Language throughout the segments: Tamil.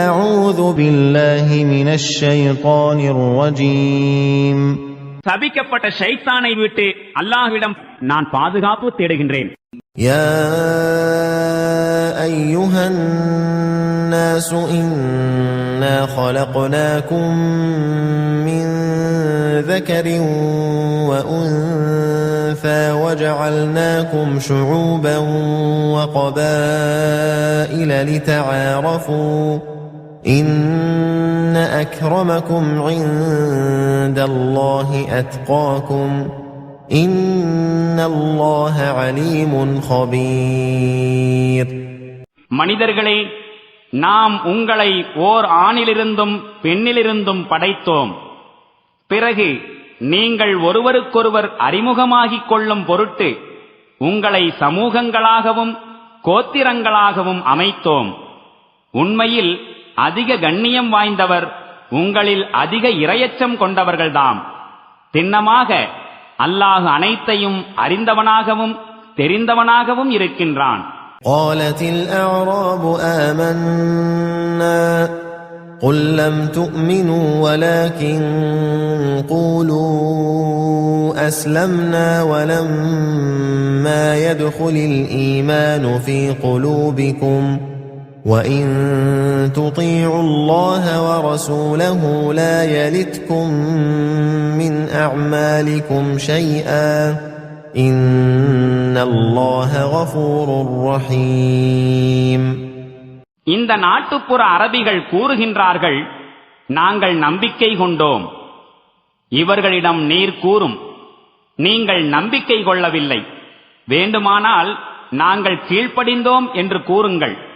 أعوذ بالله من الشيطان الرجيم. சபிக்கப்பட்ட ஷைத்தானை விட்டு அல்லாஹ்விடம் நான் பாதுகாப்பு தேடுகின்றேன். يا أيها الناس إنا خلقناكم من ذكر وأنثى وجعلناكم شعوبا وقبائل لتعارفوا إن أكرمكم عند الله أتقاكم إن الله عليم خبير. மனிதர்களே, நாம் உங்களை ஓர் ஆணிலிருந்தும் பெண்ணிலிருந்தும் படைத்தோம். பிறகு நீங்கள் ஒருவருக்கொருவர் அறிமுகமாகிக் கொள்ளும் பொருட்டு உங்களை சமூகங்களாகவும் கோத்திரங்களாகவும் அமைத்தோம். உண்மையில் அதிக கண்ணியம் வாய்ந்தவர் உங்களில் அதிக இரையச்சம் கொண்டவர்கள்தாம். திண்ணமாக அல்லாஹ் அனைத்தையும் அறிந்தவனாகவும் தெரிந்தவனாகவும் இருக்கின்றான். قالت الأعراب آمنا قل لم تؤمنوا ولكن قولوا أسلمنا ولما يدخل الإيمان في قلوبكم وَإِن تُطِيعُوا اللَّهَ وَرَسُولَهُ لَا يَلِتْكُم مِّنْ أَعْمَالِكُمْ شَيْئًا إِنَّ اللَّهَ غَفُورٌ رَّحِيمٌ. இந்த நாட்டுப்புற அரபிகள் கூறுகின்றார்கள், நாங்கள் நம்பிக்கை கொண்டோம். இவர்களிடம் நீர் கூறும், நீங்கள் நம்பிக்கை கொள்ளவில்லை. வேண்டுமானால் நாங்கள் கீழ்ப்படிந்தோம் என்று கூறுங்கள்.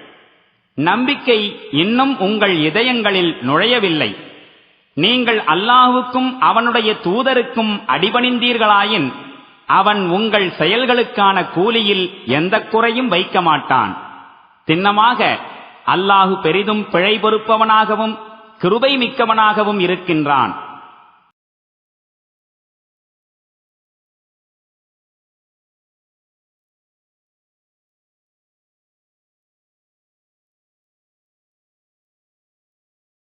நம்பிக்கை இன்னும் உங்கள் இதயங்களில் நுழையவில்லை. நீங்கள் அல்லாஹ்வுக்கும் அவனுடைய தூதருக்கும் அடிபணிந்தீர்களாயின் அவன் உங்கள் செயல்களுக்கான கூலியில் எந்த குறையும் வைக்க மாட்டான். திண்ணமாக அல்லாஹ் பெரிதும் பிழை பொறுப்பவனாகவும் கிருபை மிக்கவனாகவும் இருக்கின்றான்.